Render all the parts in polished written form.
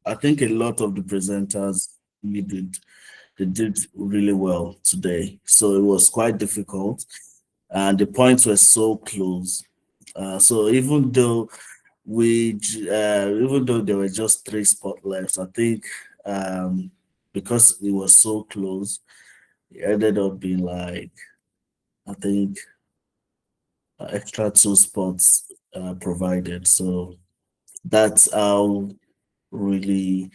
I think a lot of the presenters really did they did really well today. So it was quite difficult, and the points were so close. So even though there were just three spot left, I think um, because it was so close, it ended up being like I think extra two spots provided. So that's how really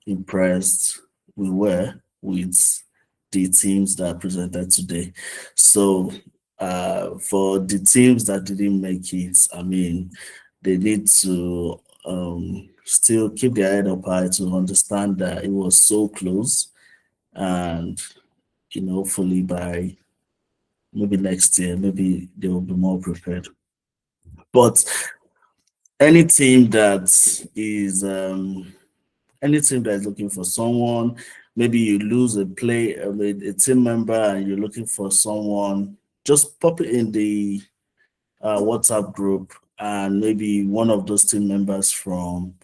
impressed we were with the teams that presented today. So for the teams that didn't make it, I mean, they need to still keep their head up high to understand that it was so close, and hopefully by maybe next year, maybe they will be more prepared. But any team that is any team that is looking for someone, maybe you lose a team member and you're looking for someone, just pop it in the WhatsApp group, and maybe one of those team members from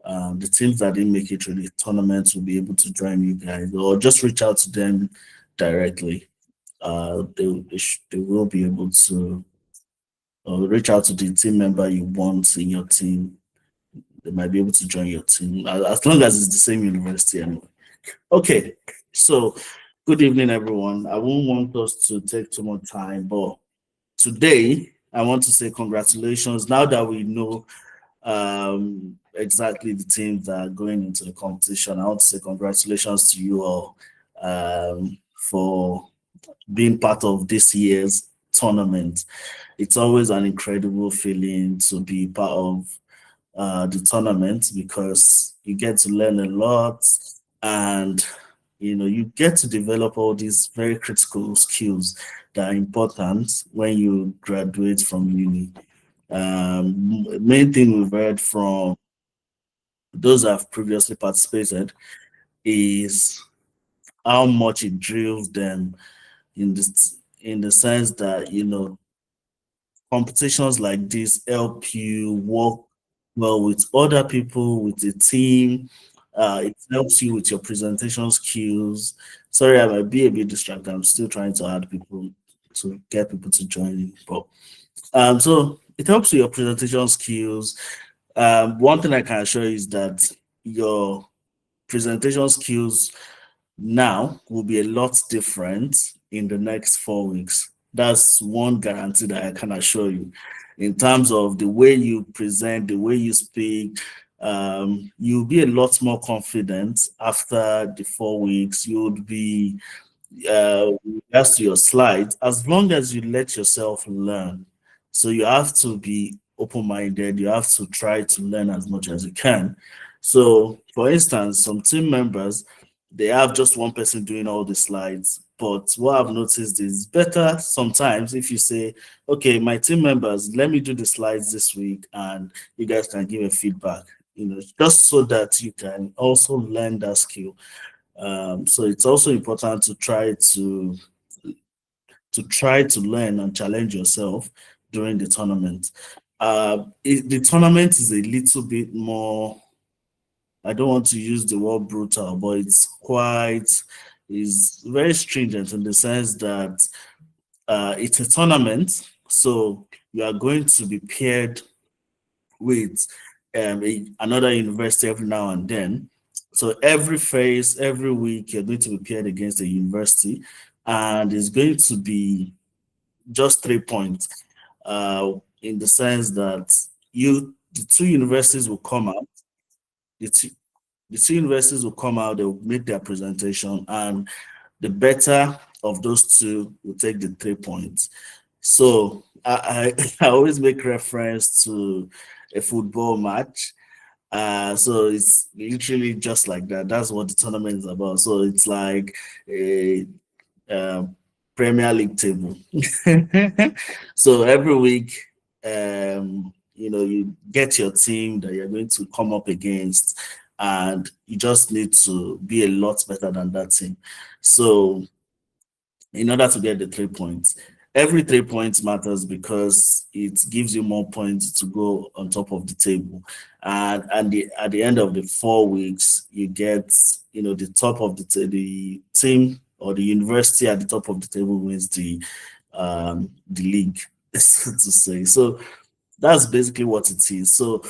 the teams that didn't make it to the tournament will be able to join you guys, or just reach out to them directly. They will be able to reach out to the team member you want in your team. They might be able to join your team as long as it's the same university anyway. Okay, so good evening, everyone. I won't want us to take too much time, but today I want to say congratulations. Now that we know exactly the teams that are going into the competition, I want to say congratulations to you all for being part of this year's tournament. It's always an incredible feeling to be part of the tournament because you get to learn a lot, and you get to develop all these very critical skills that are important when you graduate from uni. Main thing we've heard from those that have previously participated is how much it drills them in the sense that competitions like this help you work well with other people, with the team. It helps you with your presentation skills. Sorry, I might be a bit distracted. I'm still trying to add people to get people to join in. But so it helps with your presentation skills. One thing I can assure you is that your presentation skills now will be a lot different in the next 4 weeks. That's one guarantee that I can assure you. In terms of the way you present, the way you speak, you'll be a lot more confident after the 4 weeks. You would be, as to your slides, as long as you let yourself learn. So you have to be open-minded. You have to try to learn as much as you can. So, for instance, some team members, they have just one person doing all the slides. But what I've noticed is better sometimes if you say, okay, my team members, let me do the slides this week and you guys can give a feedback, just so that you can also learn that skill. So it's also important to try to learn and challenge yourself during the tournament. The tournament is a little bit more, I don't want to use the word brutal, but it's very stringent in the sense that it's a tournament, so you are going to be paired with another university every now and then. So every phase, every week, you're going to be paired against a university, and it's going to be just 3 points. In the sense that the two universities will come out. The two, the two universities will come out, they will make their presentation, and the better of those two will take the 3 points. So I always make reference to a football match. So it's literally just like that. That's what the tournament is about. So it's like a, uh Premier League table. So every week, you get your team that you're going to come up against, and you just need to be a lot better than that team. So in order to get the 3 points. every 3 points matters because it gives you more points to go on top of the table. And at the end of the 4 weeks, you get, the top of the team or the university at the top of the table wins the league, so to say. So that's basically what it is. So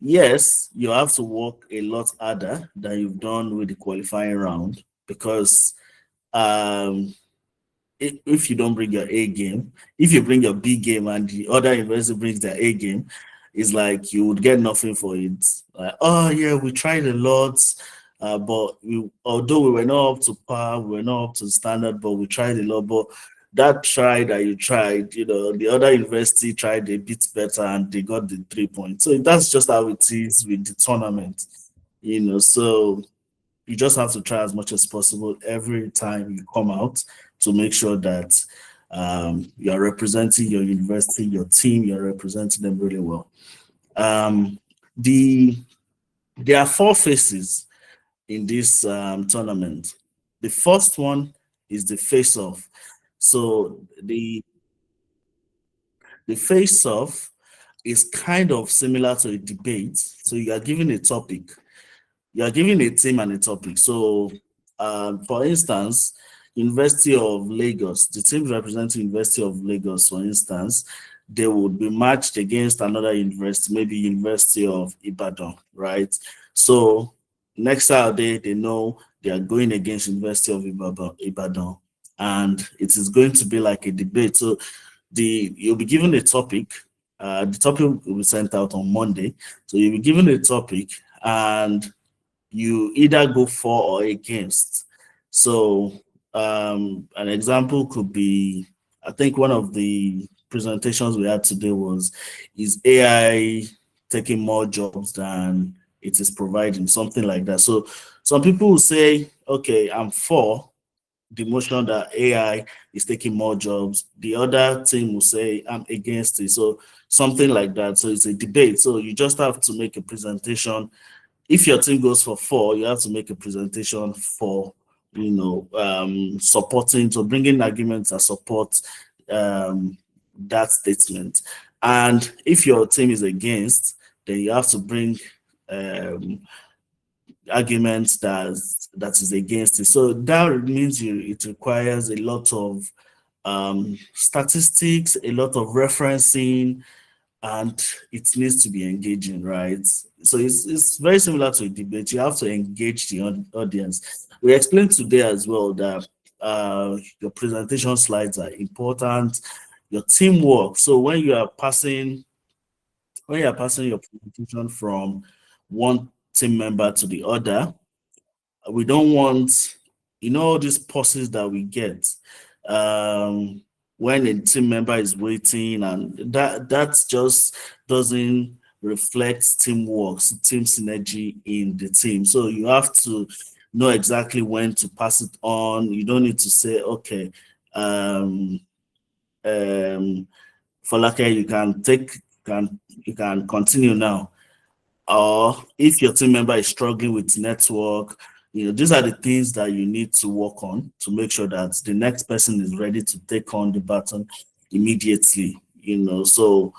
yes, you have to work a lot harder than you've done with the qualifying round because um if you don't bring your A game, if you bring your B game and the other university brings their A game, it's like you would get nothing for it. Like, oh yeah, we tried a lot, but although we were not up to par, we were not up to standard, but we tried a lot. But that try that you tried, the other university tried a bit better and they got the 3 points. So that's just how it is with the tournament, So you just have to try as much as possible every time you come out to make sure that you're representing your university, your team, you're representing them really well. There are 4 phases in this tournament. The first one is the face-off. So the face-off is kind of similar to a debate. So you are given a topic. You are given a team and a topic. So, for instance, University of Lagos, the teams representing University of Lagos, for instance, they would be matched against another university, maybe University of Ibadan, right? So next Saturday, they know they are going against University of Ibadan, and it is going to be like a debate. So you'll be given a topic. The topic will be sent out on Monday. So you'll be given a topic, and you either go for or against. So an example could be, I think one of the presentations we had today was, is AI taking more jobs than it is providing, something like that. So some people will say, okay, I'm for the motion that AI is taking more jobs. The other team will say, I'm against it. So something like that. So it's a debate. So you just have to make a presentation. If your team goes for 4, you have to make a presentation for, supporting, so bringing arguments that support that statement. And if your team is against, then you have to bring arguments that is against it. So that means it requires a lot of statistics, a lot of referencing, and it needs to be engaging, right? So it's very similar to a debate. You have to engage the audience. We explained today as well that your presentation slides are important, your teamwork. So when you are passing your presentation from one team member to the other, we don't want, all these pauses that we get when a team member is waiting, and that just doesn't reflect teamwork, team synergy in the team. So you have to know exactly when to pass it on. You don't need to say, okay, Folake, you can continue now. Or if your team member is struggling with network, these are the things that you need to work on to make sure that the next person is ready to take on the baton immediately. So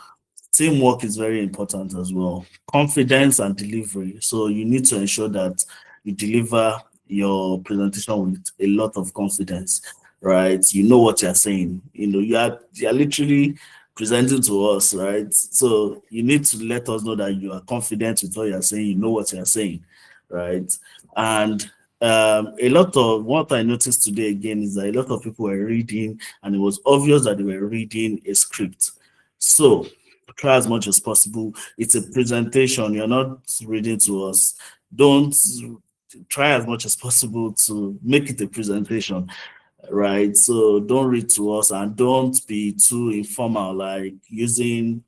teamwork is very important as well. Confidence and delivery. So you need to ensure that you deliver your presentation with a lot of confidence, right? You know what you're saying. You're literally presenting to us, right? So you need to let us know that you are confident with what you're saying, you know what you're saying, right? And a lot of what I noticed today again is that a lot of people were reading, and it was obvious that they were reading a script. So try as much as possible. It's a presentation, you're not reading to us. Don't try as much as possible to make it a presentation, right? So don't read to us, and don't be too informal, like using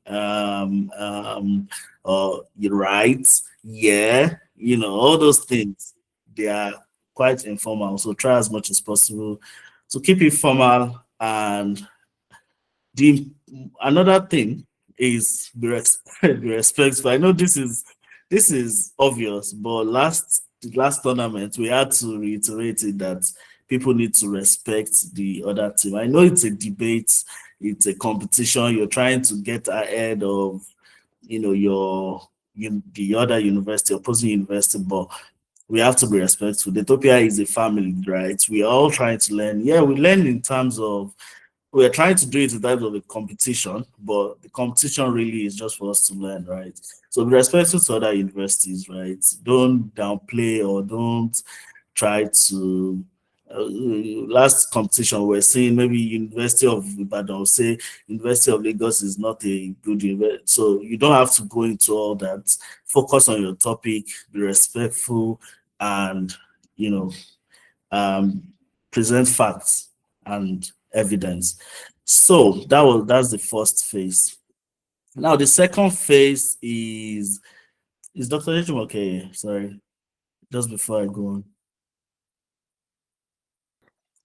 you right, yeah, all those things. They are quite informal. So try as much as possible to keep it formal. And the another thing is be be respectful. I know this is obvious, but last tournament we had to reiterate it, that people need to respect the other team. I know it's a debate, it's a competition. You're trying to get ahead of, the other university, opposing university, but we have to be respectful. Daytopia is a family, right? We are all trying to learn. Yeah, we learn in terms of we're trying to do it in terms of a competition, but the competition really is just for us to learn, right? So be respectful to other universities, right? Don't downplay or don't try to. Last competition we're seeing maybe University of Ibadan say University of Lagos is not a good university, so you don't have to go into all that. Focus on your topic, be respectful, and you know um, present facts and evidence. So that's the first phase. Now the second phase is Dr. Ejim okay? Sorry, just before I go on.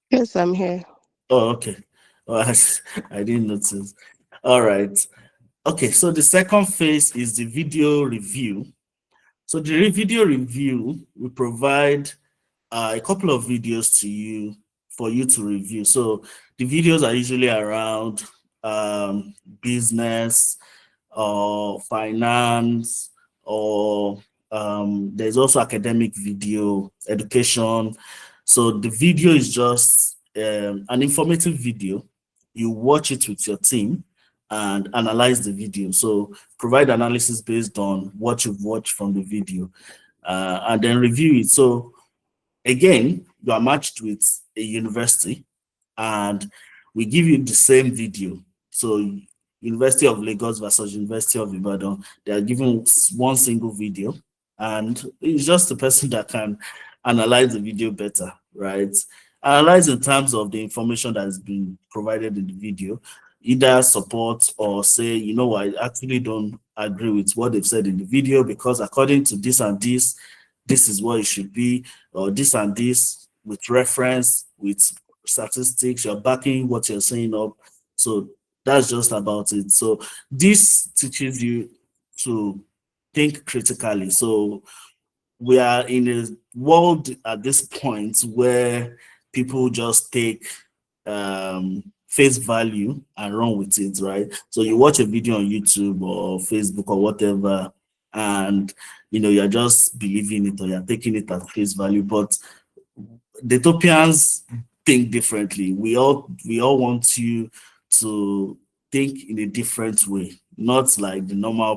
Yes, I'm here. Oh, okay. Oh, I didn't notice. All right. Okay, so the second phase is the video review. So the video review will provide a couple of videos to you for you to review. So the videos are usually around business or finance, or there's also academic video, education. So the video is just an informative video. You watch it with your team and analyze the video. So provide analysis based on what you've watched from the video, and then review it. So again, you are matched with a university and we give you the same video. So University of Lagos versus University of Ibadan, they are given one single video, and it's just the person that can analyze the video better, right? Analyze in terms of the information that has been provided in the video, either support or say, I actually don't agree with what they've said in the video because according to this and this is what it should be, or this and this with reference, with statistics, you're backing what you're saying up. So that's just about it. So this teaches you to think critically. So we are in a world at this point where people just take face value and run with it, right? So you watch a video on YouTube or Facebook or whatever, and you're just believing it or you're taking it at face value. But Daytopians think differently. We all want you to think in a different way, not like the normal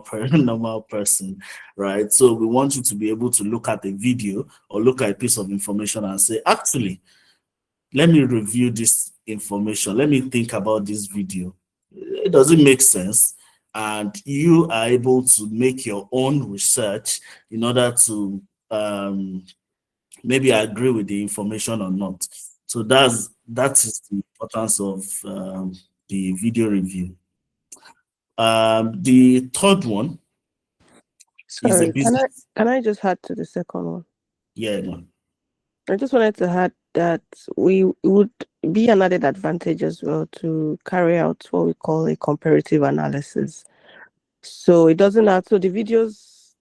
person, right? So we want you to be able to look at a video or look at a piece of information and say, actually, let me review this information. Let me think about this video. It doesn't make sense. And you are able to make your own research in order to maybe agree with the information or not. So that is the importance of the video review. The third one is a Sorry, can I business. can I just add to the second one? Yeah, no. I just wanted to add that we would be an added advantage as well to carry out what we call a comparative analysis. So it doesn't have so the videos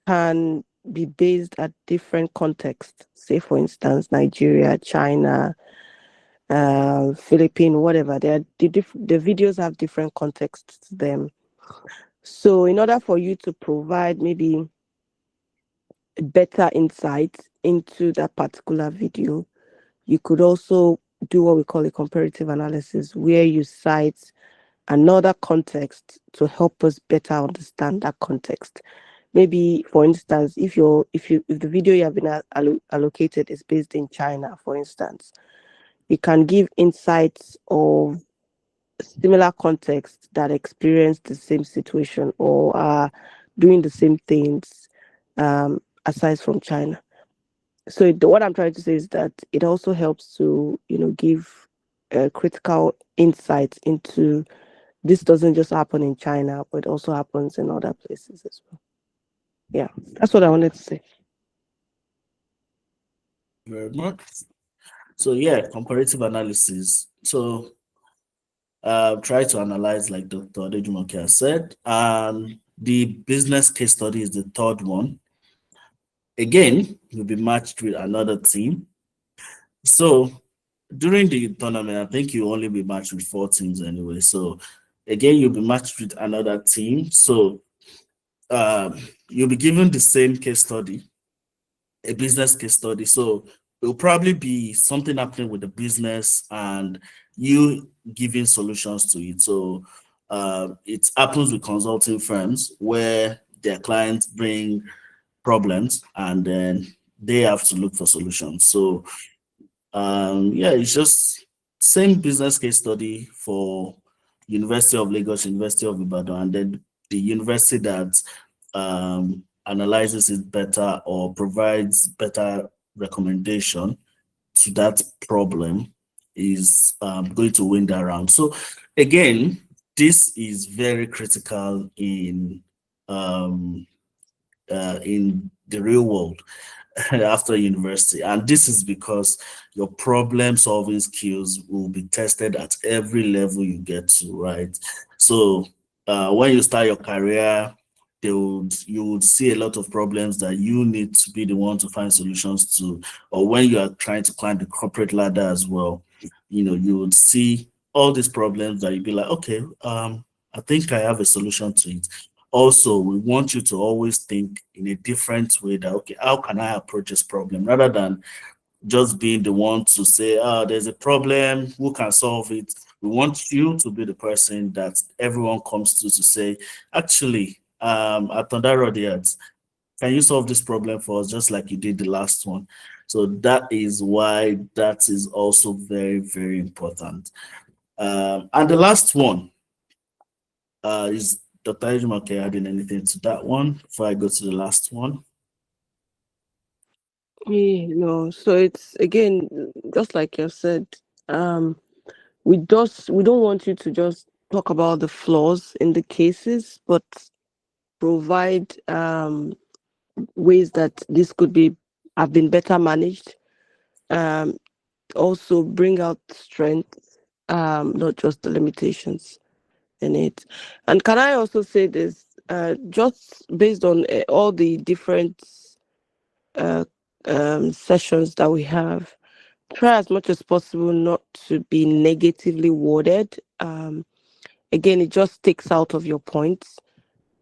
can be based at different contexts. Say for instance, Nigeria, China, Philippines, whatever. The videos have different contexts to them. So in order for you to provide maybe better insight into that particular video, you could also do what we call a comparative analysis, where you cite another context to help us better understand that context. Maybe, for instance, if the video you have been allocated is based in China, for instance, you can give insights of similar contexts that experience the same situation or are doing the same things, aside from China. So what I'm trying to say is that it also helps to give critical insights into this doesn't just happen in China, but it also happens in other places as well. Yeah, that's what I wanted to say. Very much. So yeah, comparative analysis. So try to analyze like Dr. Adejumoke has said. The business case study is the third one. Again, you'll be matched with another team. So during the tournament, I think you only be matched with four teams anyway. So again, you'll be matched with another team. So you'll be given the same case study, a business case study. So it'll probably be something happening with the business and you giving solutions to it. So it happens with consulting firms where their clients bring problems and then they have to look for solutions. So yeah, it's just same business case study for University of Lagos, University of Ibadan, and then the university that analyzes it better or provides better recommendation to that problem is going to win that round. So again, this is very critical in the real world after university. And this is because your problem solving skills will be tested at every level you get to, right? So when you start your career, you would see a lot of problems that you need to be the one to find solutions to, or when you are trying to climb the corporate ladder as well, you would see all these problems that you'd be like, okay, I think I have a solution to it. Also, we want you to always think in a different way that, okay, how can I approach this problem rather than just being the one to say, oh, there's a problem, who can solve it? We want you to be the person that everyone comes to say, actually, at Thunderrod, can you solve this problem for us just like you did the last one? So that is why that is also very, very important. And the last one is Dr. Ejimake adding anything to that one before I go to the last one? No, so it's again just like you said. Um, we don't want you to just talk about the flaws in the cases, but provide ways that this could be have been better managed. Um, Also bring out strength, not just the limitations in it. And can I also say this? Just based on all the different uh, sessions that we have, try as much as possible not to be negatively worded. Again, it just takes out of your points.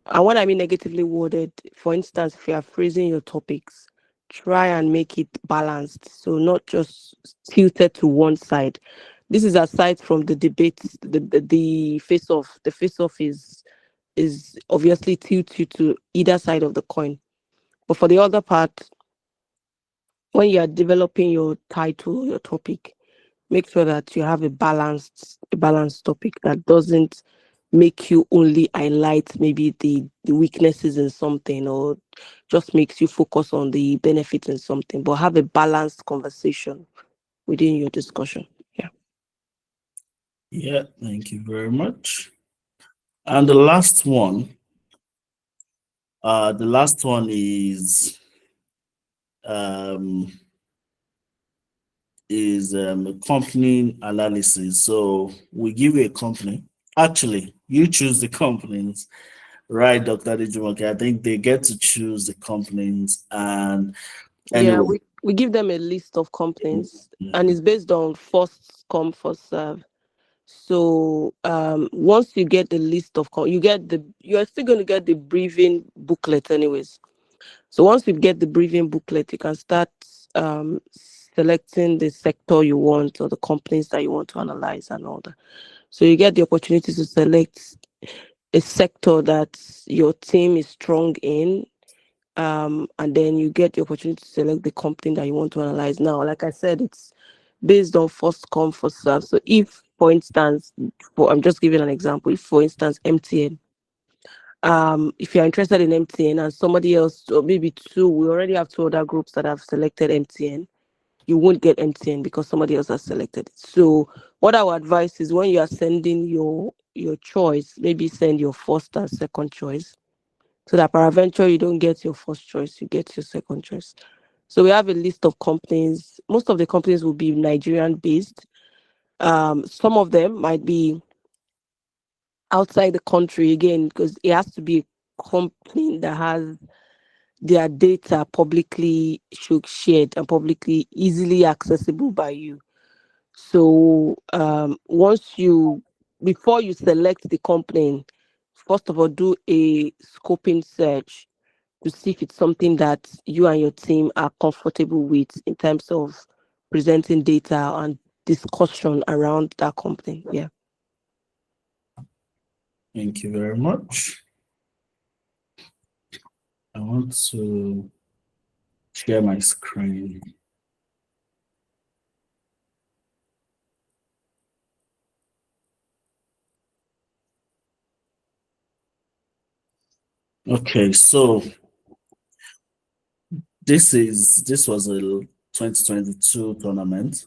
And when I mean negatively worded, for instance, if you are phrasing your topics, try and make it balanced. So not just tilted to one side. This is aside from the debates, the face off. The face off is obviously tilted to either side of the coin. But for the other part, when you are developing your title, your topic, make sure that you have a balanced topic that doesn't make you only highlight maybe the weaknesses in something, or just makes you focus on the benefits in something, but have a balanced conversation within your discussion. Yeah. Yeah, thank you very much. And the last one um, is a company analysis. So we give you a company. Actually, you choose the companies, right, Dr. Dijimoke? I think they get to choose the companies. And Yeah, anyway, we give them a list of complaints, and mhm, it's based on first come, first serve. So once you get the list of you're still going to get the briefing booklet anyways. So once you get the briefing booklet, you can start selecting the sector you want, or the companies that you want to analyze and all that. So you get the opportunity to select a sector that your team is strong in, and then you get the opportunity to select the company that you want to analyze. Now, like I said, it's based on first come, first serve. So if, for instance, I'm just giving an example. If, for instance, MTN, if you're interested in MTN and somebody else, or maybe two, we already have two other groups that have selected MTN, you won't get MTN because somebody else has selected it. So what I would advise is, when you are sending your choice, maybe send your first and second choice, so that peradventure you don't get your first choice, you get your second choice. So we have a list of companies. Most of the companies will be Nigerian based. Some of them might be outside the country, again, because it has to be a company that has their data publicly shared and publicly easily accessible by you. So once you before you select the company, first of all do a scoping search to see if it's something that you and your team are comfortable with in terms of presenting data and discussion around that company. Yeah. Thank you very much. I want to share my screen. Okay, so this was a 2022 tournament,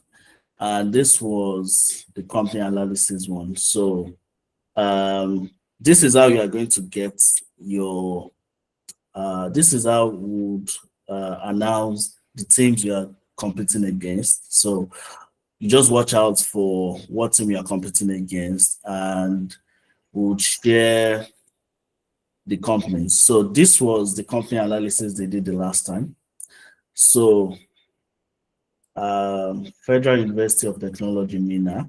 and this was the company analysis one. So this is how you are going to get your this is how we would announce the teams you are competing against. So you just watch out for what team you are competing against, and we'll share the companies. So this was the company analysis they did the last time. So Federal University of Technology, Mina.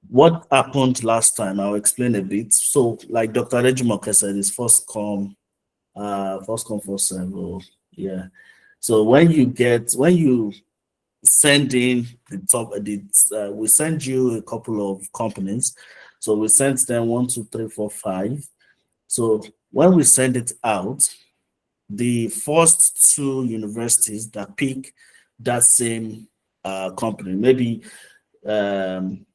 What happened last time? I'll explain a bit. So, like Dr. Rejumoke said, it's first come, first serve. Yeah. So when you send in the top edits, we send you a couple of companies. So we sent them 1, 2, 3, 4, 5. So when we send it out, the first two universities that pick that same company, maybe um,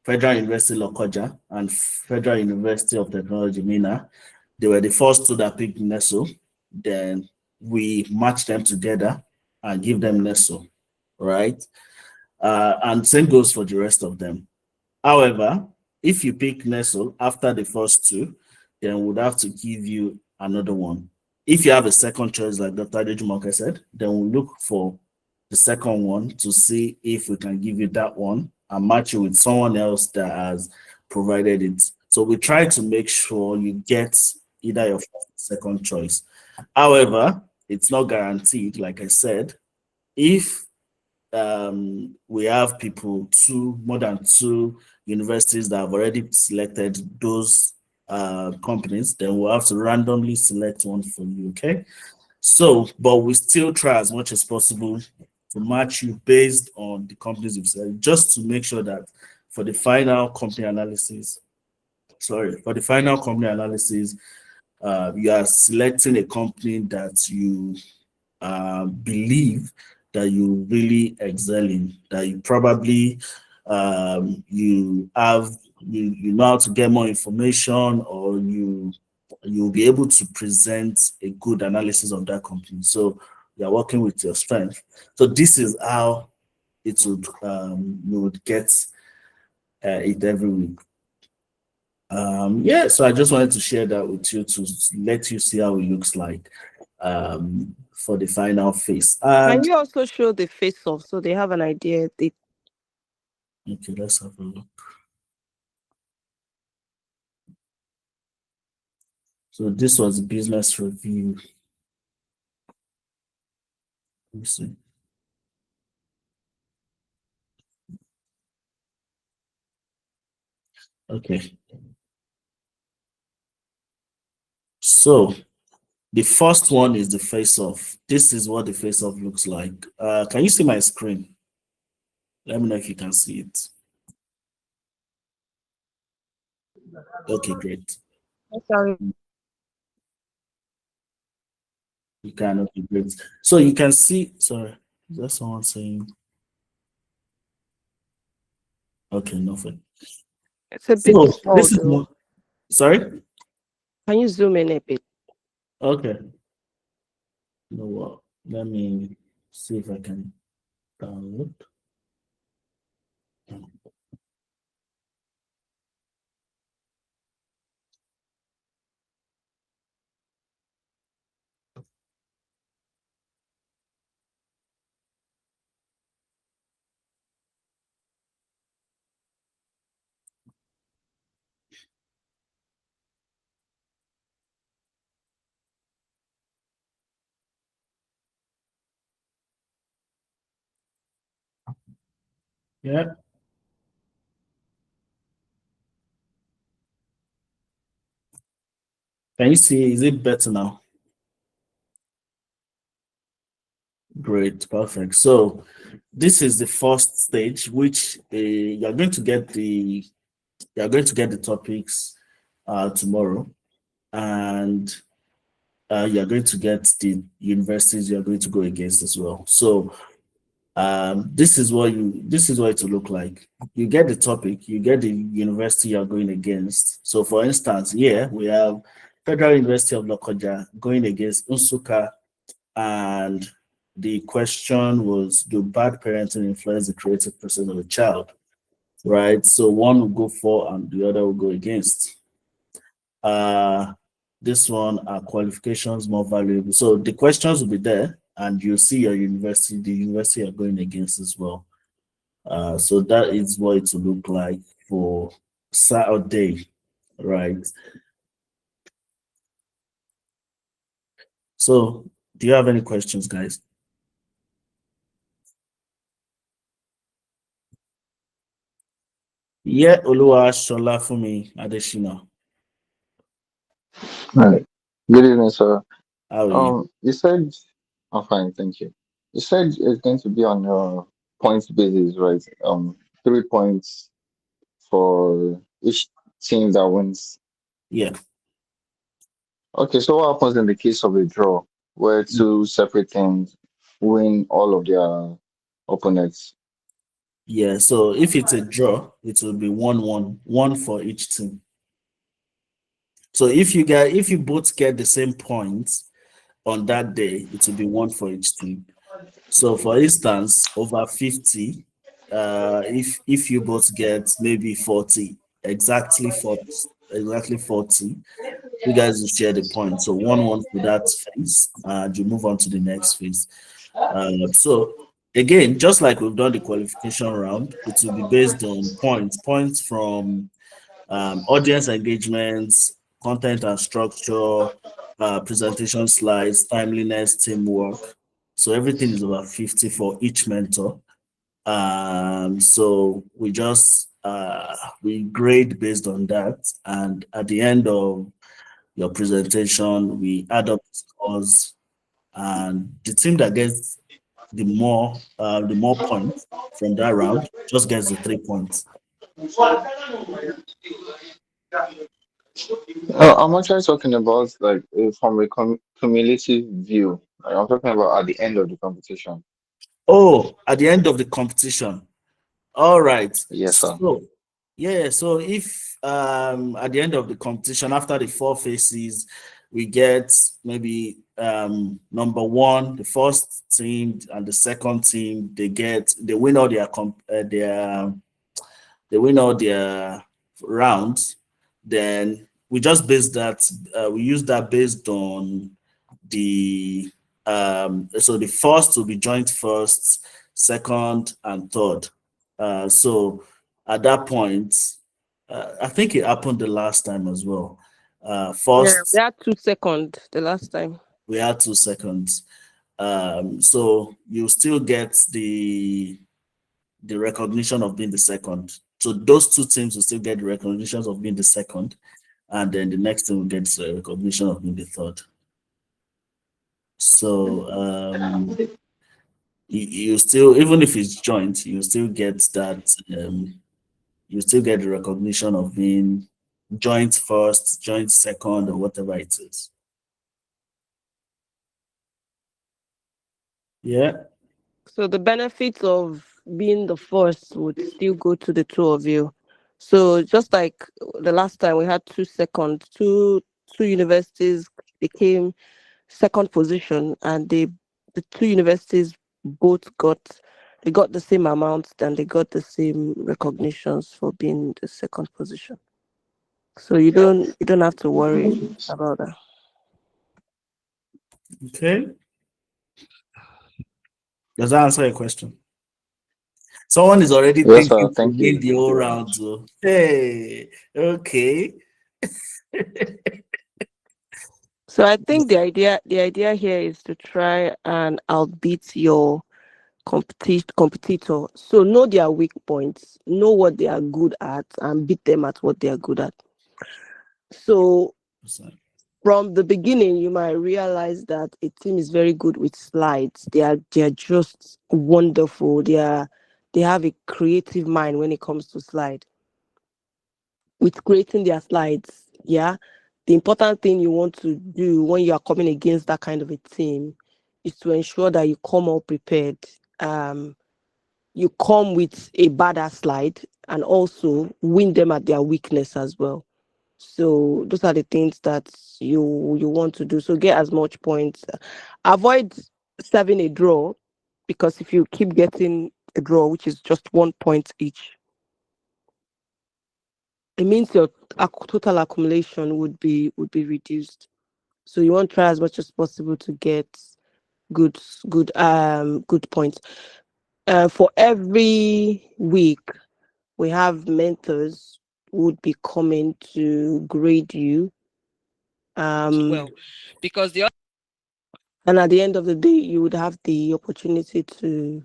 Federal University Lokoja and Federal University of Technology Mina, they were the first two that picked NESO. Then we match them together and give them NESO, right? And same goes for the rest of them. However, if you pick Nestle after the first two, then we'd have to give you another one. If you have a second choice, like Dr. Dejumoke said, then we'll look for the second one to see if we can give you that one and match you with someone else that has provided it. So we try to make sure you get either your first or second choice. However, it's not guaranteed, like I said. If we have people, more than two universities that have already selected those companies, then we'll have to randomly select one for you, okay? So, but we still try as much as possible to match you based on the companies you've selected, just to make sure that for the final company analysis, you are selecting a company that you believe that you really excel in, that you probably you know how to get more information, or you'll be able to present a good analysis of that company. So you're working with your strength. So this is how it would you would get it every week. Yeah, so I just wanted to share that with you to let you see how it looks like for the final phase. Can And you also show the face off so they have an idea? okay, let's have a look. So this was business review. Let me see. Okay. So the first one is the face off. This is what the face off looks like. Can you see my screen? Let me know if you can see it. Okay, great. Sorry. You can, okay, great. So you can see, sorry, is there someone saying, okay, nothing. It's a bit So small this is though. more, sorry? Can you zoom in a bit? Okay. You know what? Let me see if I can download. Yeah. Can you see? Is it better now? Great, perfect. So this is the first stage, which you're going to get the topics tomorrow, and you're going to get the universities you're going to go against as well. So this is what it will look like. You get the topic, you get the university you're going against. So for instance, here we have Federal University of Lokoja going against Unsuka, and the question was, do bad parenting influence the creative process of a child? Right. So one will go for and the other will go against. Uh this one are qualifications more valuable. So the questions will be there and you see your university, the university you're going against as well. So that is what it will look like for Saturday, right? So, do you have any questions, guys? Yeah, Oluwa Shola Fumi Adeshina. Right. Good evening, sir. How are you? You said, I'm fine, thank you. You said it's going to be on a points basis, right? 3 points for each team that wins. Yeah. Okay, so what happens in the case of a draw, where two separate teams win all of their opponents? Yeah. So if it's a draw, it will be 1-1, one for each team. So if you both get the same points on that day, it will be one for each team. So for instance, over 50, if you both get maybe 40, exactly 40, you guys will share the point. So 1-1 for that phase, and you move on to the next phase. So again, just like we've done the qualification round, it will be based on points from audience engagements, content and structure, presentation slides, timeliness, teamwork. So everything is about 50 for each mentor. So we grade based on that, and at the end of your presentation, we add up the scores, and the team that gets the more points from that round just gets the 3 points. I'm actually talking about like from a cumulative view. Like, I'm talking about at the end of the competition. Oh, at the end of the competition. All right. Yes, sir. So, yeah, so if at the end of the competition, after the four phases, we get maybe number one, the first team and the second team, they win all they win all their rounds, then we use that based on the so the first will be joint first, second, and third. So at that point, I think it happened the last time as well. Yeah, we First, had 2 seconds the last time. we had 2 seconds. So you still get the recognition of being the second. So those two teams will still get the recognition of being the second, and then the next team will get the recognition of being the third. So you still, even if it's joint, you still get that. You still get the recognition of being joint first, joint second, or whatever it is. Yeah. So the benefits of being the first would still go to the two of you. So just like the last time we had 2 seconds, two universities became second position, and the two universities both got the same amount, and they got the same recognitions for being the second position. So you don't have to worry about that. Okay. Does that answer your question? Someone is already Yes, sir. thinking to Thank win you. the Thank you whole very round. much. So, hey, okay. So I think the idea here is to try and outbeat your competitor. So know their weak points, know what they are good at, and beat them at what they are good at. So from the beginning, you might realize that a team is very good with slides. They are just wonderful. They have a creative mind when it comes to slide. With creating their slides, yeah. The important thing you want to do when you are coming against that kind of a team is to ensure that you come all prepared. Um, you come with a badass slide and also win them at their weakness as well. So those are the things that you want to do. So get as much points. Avoid serving a draw, because if you keep getting a draw, which is just 1 point each, it means your total accumulation would be reduced. So you want to try as much as possible to get good good points. For every week, we have mentors who would be coming to grade you. Well, because the and at the end of the day, you would have the opportunity to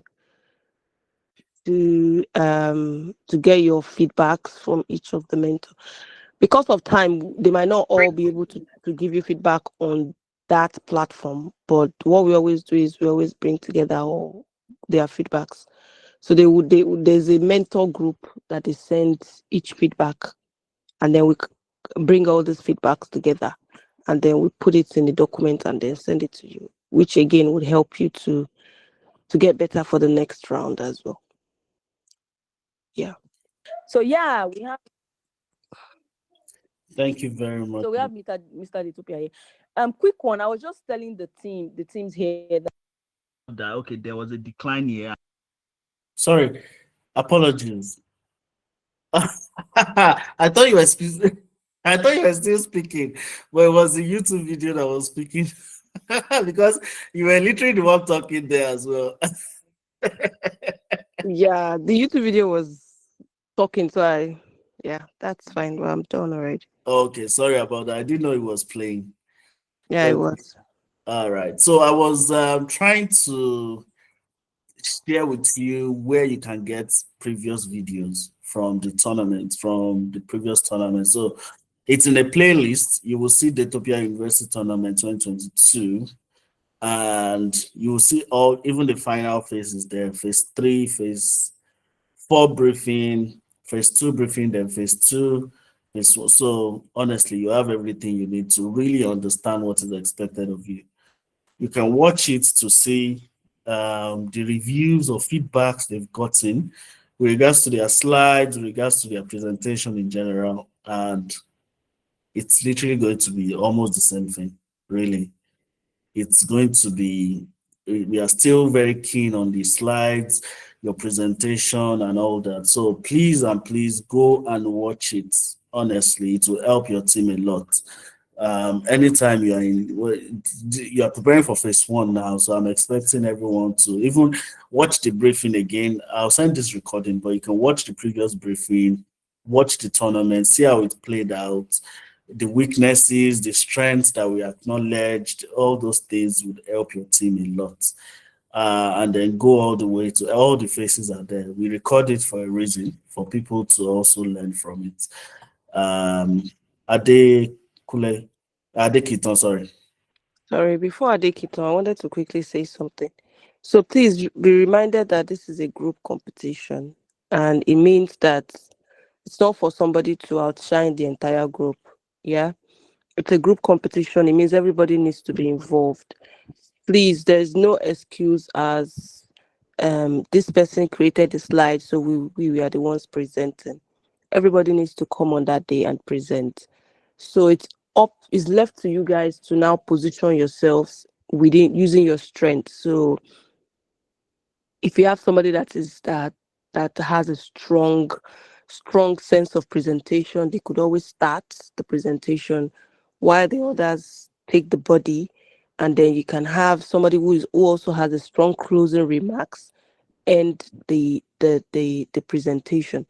get your feedbacks from each of the mentors. Because of time, they might not all be able to give you feedback on that platform. But what we always do is we always bring together all their feedbacks. So there's a mentor group that they send each feedback, and then we bring all these feedbacks together, and then we put it in the document and then send it to you, which again would help you to get better for the next round as well. Yeah. So yeah, we have. Thank you very much. So we have Mr. Daytopia here. Quick one. I was just telling the teams here that okay, there was a decline here. Sorry, apologies. I thought you were speaking. I thought you were still speaking, but it was the YouTube video that was speaking because you were literally the one talking there as well. Yeah, the YouTube video was talking, so yeah, that's fine. Well, I'm done already. Okay, sorry about that. I didn't know it was playing. Yeah, it was. All right. So I was trying to share with you where you can get previous videos from the tournament, from the previous tournament. So it's in a playlist. You will see Daytopia University Tournament 2022, and you will see all, even the final phases there, phase 3, phase 4 briefing, phase 2 briefing, then phase 2. So honestly, you have everything you need to really understand what is expected of you. You can watch it to see the reviews or feedbacks they've gotten with regards to their slides, with regards to their presentation in general. And it's literally going to be almost the same thing, really. It's going to be, we are still very keen on the slides, your presentation, and all that. So please and please go and watch it. Honestly, it will help your team a lot. Anytime you are preparing for phase 1 now, so I'm expecting everyone to even watch the briefing again. I'll send this recording, but you can watch the previous briefing, watch the tournament, see how it played out, the weaknesses, the strengths that we acknowledged. All those things would help your team a lot. And then go all the way to all the phases are there. We record it for a reason, for people to also learn from it. Adekiton, sorry. Sorry, before Adekiton, I wanted to quickly say something. So please be reminded that this is a group competition, and it means that it's not for somebody to outshine the entire group. Yeah, it's a group competition. It means everybody needs to be involved. Please, there's no excuse as this person created the slide, so we are the ones presenting. Everybody needs to come on that day and present. So it's left to you guys to now position yourselves within using your strength. So if you have somebody that has a strong sense of presentation, they could always start the presentation while the others take the body, and then you can have somebody who also has a strong closing remarks and the presentation.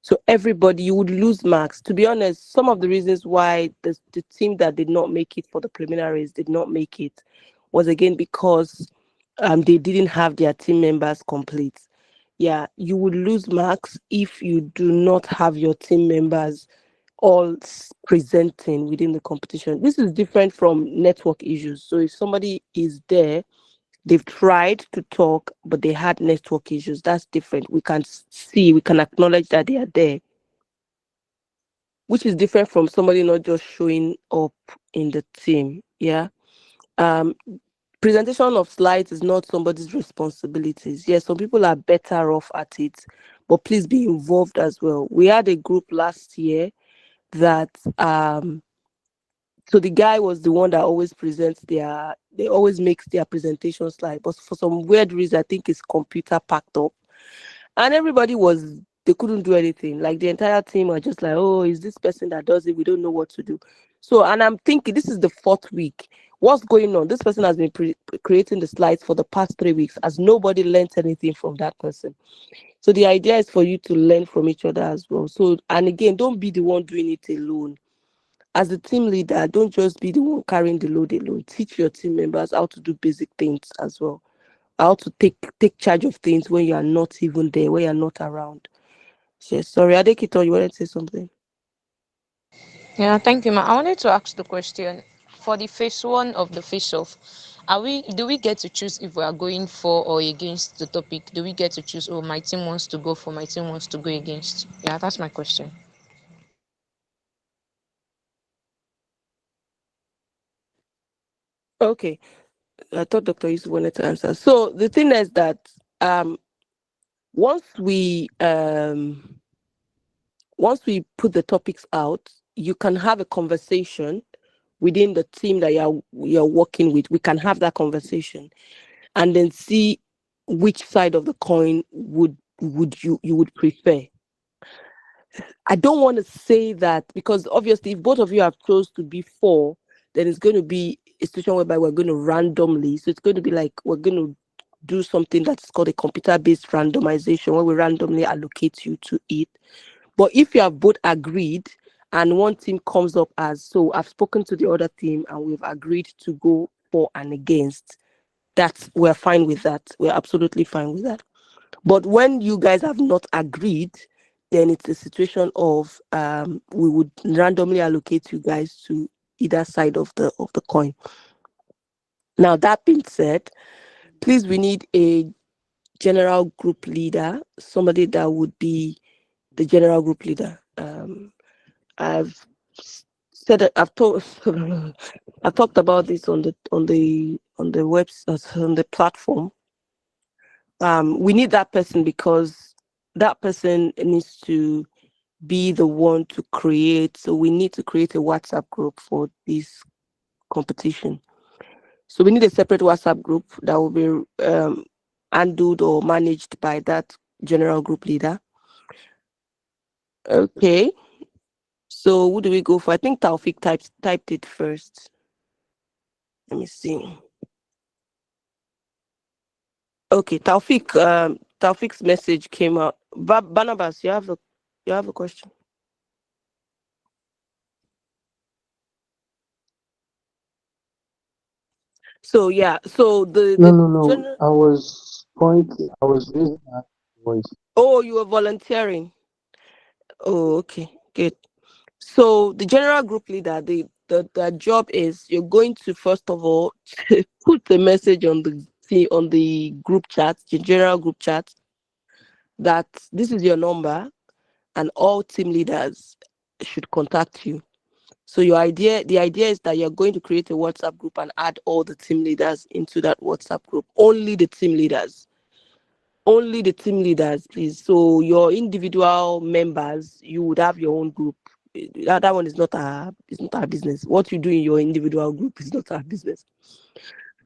So everybody, you would lose marks. To be honest, some of the reasons why the team that did not make it for the preliminaries did not make it was again because they didn't have their team members complete. Yeah, you would lose marks if you do not have your team members all presenting within the competition. This is different from network issues. So if somebody is there, they've tried to talk, but they had network issues, that's different. We can see, we can acknowledge that they are there, which is different from somebody not just showing up in the team. Yeah. Um, Presentation of slides is not somebody's responsibilities. Yes, some people are better off at it, but please be involved as well. We had a group last year that so the guy was the one that always presents their, they always makes their presentation slide, but for some weird reason I think his computer packed up, and everybody was, they couldn't do anything. Like the entire team were just like, oh, is this person that does it, we don't know what to do. So, and I'm thinking this is the 4th week, what's going on? This person has been creating the slides for the past 3 weeks, as nobody learned anything from that person. So the idea is for you to learn from each other as well. So, and again, don't be the one doing it alone. As a team leader, don't just be the one carrying the load alone. Teach your team members how to do basic things as well, how to take charge of things when you are not even there, when you're not around. Yes, sorry, Adekito, you wanted to say something? Yeah, thank you, ma. I wanted to ask the question for the phase one of the face off. Do we get to choose if we are going for or against the topic? Do we get to choose, oh, my team wants to go for, my team wants to go against? Yeah, that's my question. Okay, I thought Dr. Yusuf wanted to answer. So the thing is that um once we um once we put the topics out, you can have a conversation within the team that you're working with. We can have that conversation and then see which side of the coin would you would prefer. I don't want to say that because obviously, if both of you have chose to be four, then it's going to be a situation whereby we're going to randomly. So it's going to be like we're going to do something that's called a computer-based randomization, where we randomly allocate you to it. But if you have both agreed, and one team comes up as, so I've spoken to the other team and we've agreed to go for and against, that's, we're fine with that. We're absolutely fine with that. But when you guys have not agreed, then it's a situation of we would randomly allocate you guys to either side of the coin. Now that being said, please, we need a general group leader, somebody that would be the general group leader. I've said that I've told I've talked about this on the website, on the platform. We need that person because that person needs to be the one to create. So we need to create a WhatsApp group for this competition. So we need a separate WhatsApp group that will be handled or managed by that general group leader. Okay. So who do we go for? I think Taufik typed it first. Let me see. Okay, Taufik's message came out. Barnabas, you have a question. So yeah, so the No, the no, no. general. I was raising my voice. Oh, you were volunteering. Oh, okay, good. So the general group leader, the job is, you're going to first of all put the message on the group chat, the general group chat, that this is your number and all team leaders should contact you. So the idea is that you're going to create a WhatsApp group and add all the team leaders into that WhatsApp group. Only the team leaders. Only the team leaders, please. So your individual members, you would have your own group. That one is not our business. What you do in your individual group is not our business.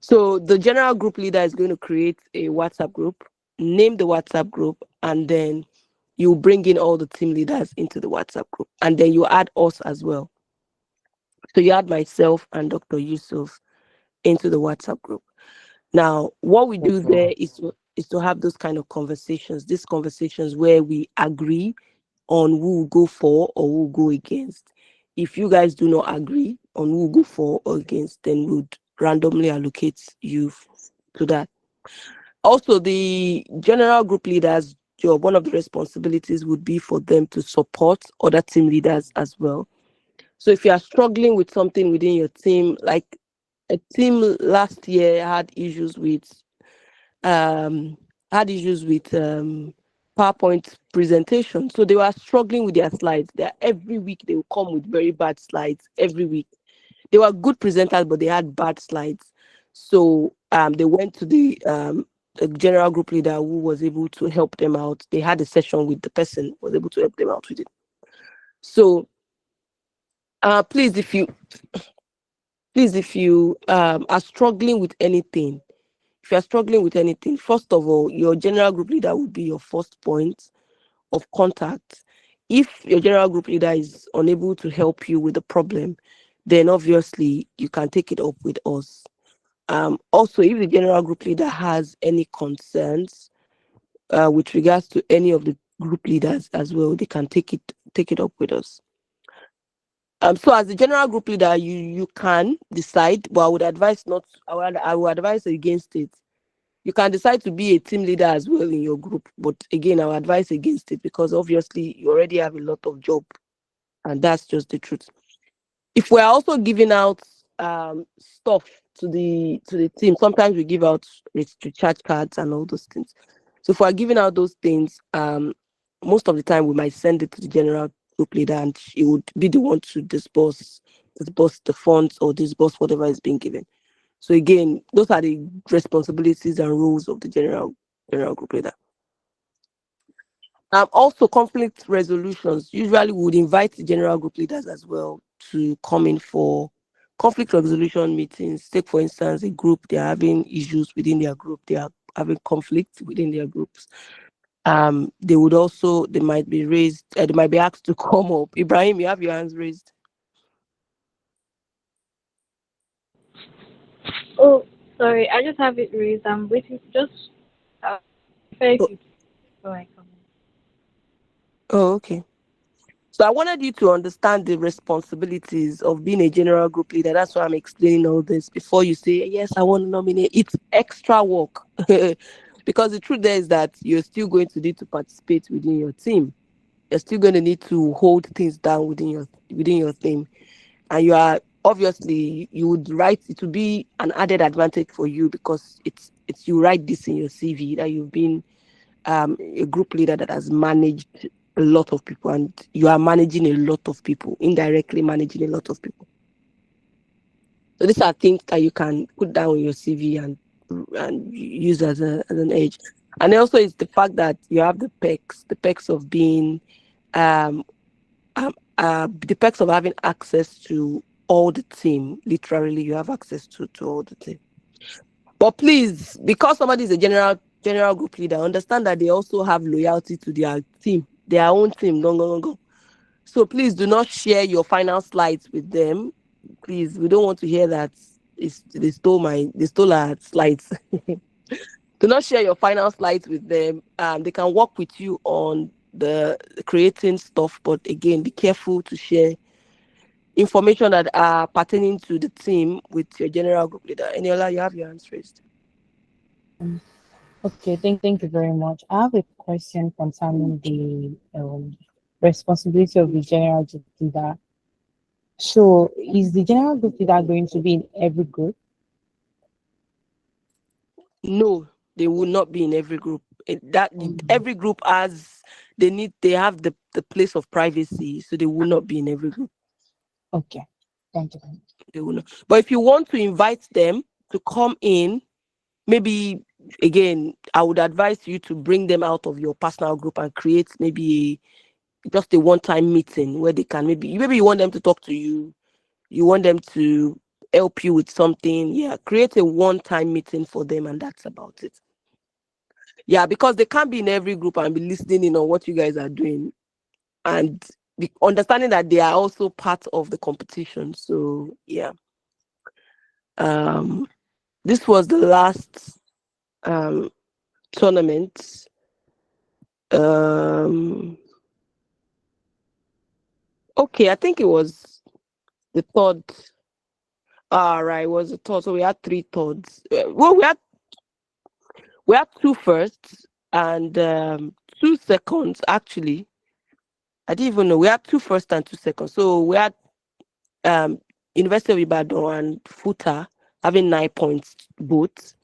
So the general group leader is going to create a WhatsApp group, name the WhatsApp group, and then you bring in all the team leaders into the WhatsApp group, and then you add us as well. So you add myself and Dr. Yusuf into the WhatsApp group. Now, what we do Okay. there is to have those kind of conversations, these conversations where we agree on who will go for or who will go against. If you guys do not agree on who will go for or against, then we'd randomly allocate you to that. Also, the general group leaders' job, one of the responsibilities would be for them to support other team leaders as well. So if you are struggling with something within your team, like a team last year um had issues with PowerPoint presentation. So they were struggling with their slides. Every week they will come with very bad slides every week. They were good presenters, but they had bad slides. So they went to the general group leader, who was able to help them out. They had a session with the person who was able to help them out with it. So please, if you are struggling with anything, first of all, your general group leader would be your first point of contact. If your general group leader is unable to help you with the problem, then obviously you can take it up with us. Also, if the general group leader has any concerns with regards to any of the group leaders as well, they can take it up with us. So as the general group leader, you can decide, but I would advise not. I would advise against it. You can decide to be a team leader as well in your group, but again, I would advise against it, because obviously you already have a lot of job, and that's just the truth. If we're also giving out stuff to the team, sometimes we give out recharge cards and all those things. So if we're giving out those things, most of the time we might send it to the general group leader, and she would be the one to disburse the funds or disburse whatever is being given. So again, those are the responsibilities and roles of the general group leader. Also, conflict resolutions. Usually, we would invite the general group leaders as well to come in for conflict resolution meetings. Take, for instance, a group, they are having issues within their group, they are having conflict within their groups. They might be raised, they might be asked to come up. Ibrahim, you have your hands raised. Oh, sorry, I just have it raised. I'm waiting. Just if Oh, you so I come. oh, okay. So I wanted you to understand the responsibilities of being a general group leader. That's why I'm explaining all this before you say, yes, I want to nominate. It's extra work. Because the truth there is that you're still going to need to participate within your team. You're still going to need to hold things down within your team. And you would write, it would be an added advantage for you, because it's you write this in your CV that you've been a group leader that has managed a lot of people, and you are managing a lot of people, indirectly managing a lot of people. So these are things that you can put down on your CV and use as an edge. And also, it's the fact that you have the perks of being um, the perks of having access to all the team. Literally, you have access to all the team. But please, because somebody is a general group leader, understand that they also have loyalty to their team, their own team. Go, go, go, go. So please do not share your final slides with them. Please, we don't want to hear that they stole our slides. Do not share your final slides with them. They can work with you on the creating stuff, but again, be careful to share information that are pertaining to the team with your general group leader. Eniola, you have your hands raised. Okay, thank you very much. I have a question concerning the responsibility of the general group leader. So, is the general group leader going to be in every group? No, they will not be in every group. Every group has they have the place of privacy, so they will not be in every group. Okay, thank you. They will not. But if you want to invite them to come in, maybe again, I would advise you to bring them out of your personal group and create maybe just a one-time meeting where they can maybe you want them to talk to you, you want them to help you with something. Yeah, create a one-time meeting for them, and that's about it. Yeah, because they can't be in every group and be listening in on what you guys are doing, and understanding that they are also part of the competition. So yeah, um, this was the last tournament. Okay, I think it was the third. All right, it was the third. So we had three thirds. Well, We have two firsts and 2 seconds. Actually, I didn't even know we have two first and 2 seconds. So we had um University of Ibadan and Futa having 9 points both,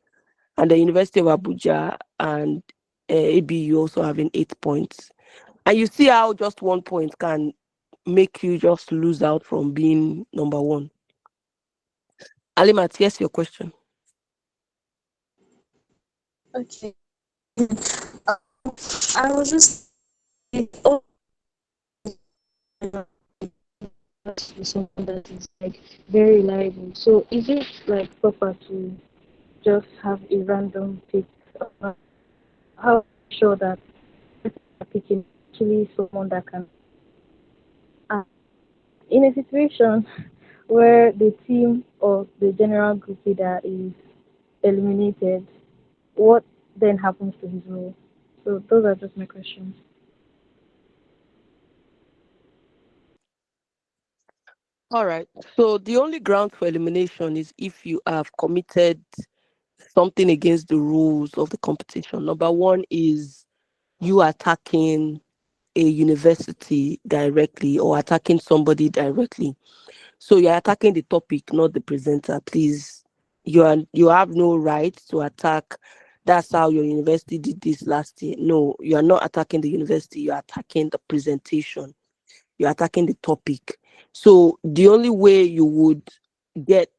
and the University of Abuja and ABU also having 8 points. And you see how just 1 point can make you just lose out from being number one. Alimat, yes, your question. Okay. I was just oh, someone that is like very reliable. So is it like proper to just have a random pick? How sure that picking actually someone that can act in a situation where the team or the general group leader is eliminated, what then happens to his role? So those are just my questions. All right. So the only ground for elimination is if you have committed something against the rules of the competition. Number one is you attacking a university directly or attacking somebody directly. So you're attacking the topic, not the presenter. Please, you have no right to attack. That's how your university did this last year. No, you are not attacking the university. You are attacking the presentation. You're attacking the topic. So the only way you would get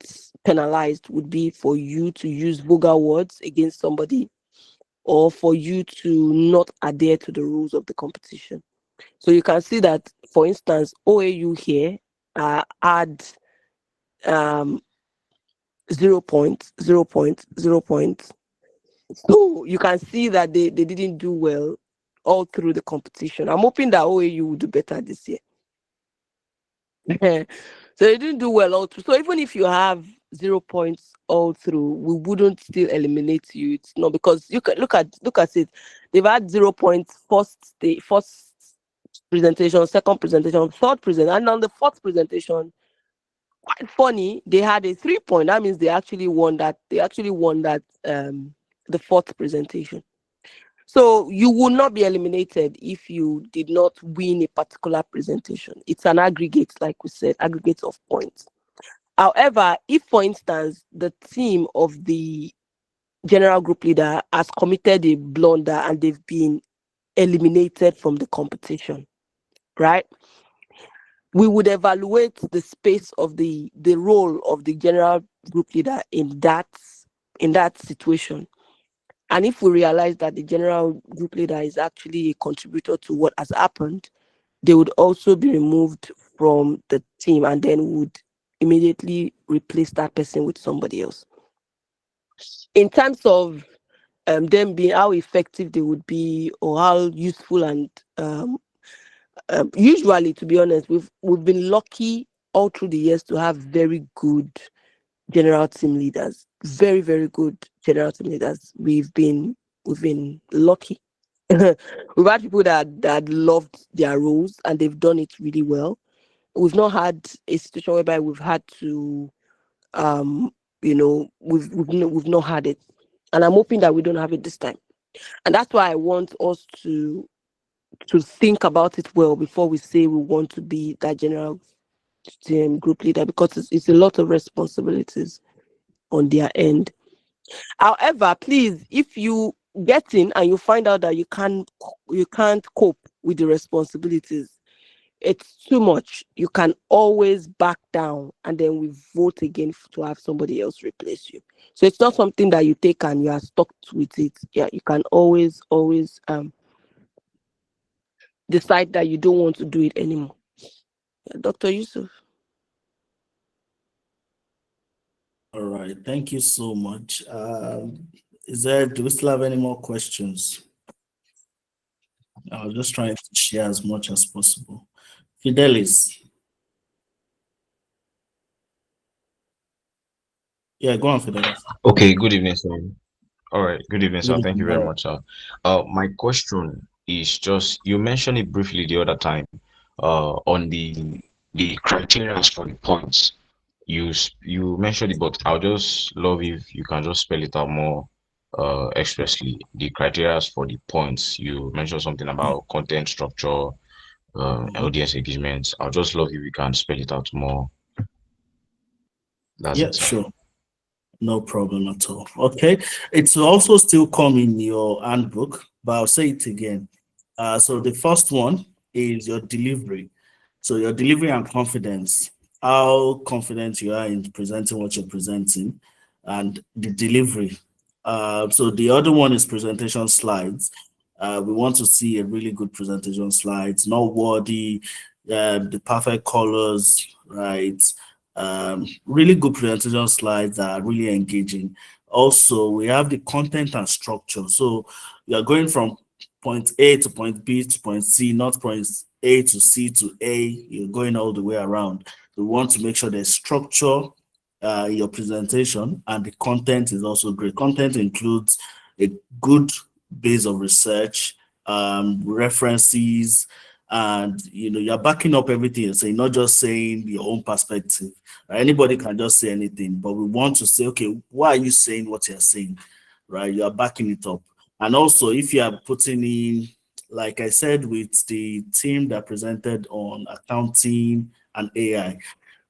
penalized would be for you to use vulgar words against somebody or for you to not adhere to the rules of the competition. So you can see that, for instance, OAU here had um 0 points, 0 points, 0 points. So you can see that they didn't do well all through the competition. I'm hoping that OAU will do better this year. So they didn't do well all through. So even if you have 0 points all through, we wouldn't still eliminate you. It's not because you can look at it. They've had 0 points first presentation, second presentation, third presentation, and on the fourth presentation, quite funny, they had a 3 point. That means they actually won that. They actually won that the fourth presentation. So you will not be eliminated if you did not win a particular presentation. It's an aggregate, like we said, aggregate of points. However, if, for instance, the team of the general group leader has committed a blunder and they've been eliminated from the competition, right? We would evaluate the space of the role of the general group leader in that situation. And if we realize that the general group leader is actually a contributor to what has happened, they would also be removed from the team and then would immediately replace that person with somebody else. In terms of them being how effective they would be or how useful and usually, to be honest, we've been lucky all through the years to have very good general team leaders, very very good general team leaders. We've been lucky. We've had people that loved their roles and they've done it really well. We've not had a situation whereby we've had to, we've not had it, and I'm hoping that we don't have it this time. And that's why I want us to think about it well before we say we want to be that general team group leader, because it's a lot of responsibilities on their end. However, please, if you get in and you find out that you can't cope with the responsibilities, it's too much, you can always back down and then we vote again to have somebody else replace you. So it's not something that you take and you are stuck with it. Yeah, you can always decide that you don't want to do it anymore. Yeah, Dr. Yusuf. All right, thank you so much. Do we still have any more questions? I was just trying to share as much as possible. Fidelis. Yeah, go on, Fidelis. Okay, good evening, sir. All right, good evening, Good sir. Thank you very evening. much, sir. My question is just you mentioned it briefly the other time, on the criteria for the points. You mentioned it, but I'll just love if you can just spell it out more expressly the criteria for the points. You mentioned something about content structure, audience engagement. I'll just love if you can spell it out more. That's Yeah, it. sure. No problem at all. Okay. It's also still come in your handbook, but I'll say it again. So the first one is your delivery. So your delivery and confidence, how confident you are in presenting what you're presenting, and the delivery. So the other one is presentation slides. We want to see a really good presentation slides, not wordy, the perfect colors, right? Really good presentation slides that are really engaging. Also, we have the content and structure. So you're going from point A to point B to point C, not point A to C to A. You're going all the way around. We want to make sure there's structure in your presentation, and the content is also great. Content includes a good base of research, references, and you're backing up everything you're saying, not just saying your own perspective. Right? Anybody can just say anything, but we want to say, okay, why are you saying what you're saying? Right? You are backing it up. And also, if you are putting in, like I said, with the team that presented on accounting and AI,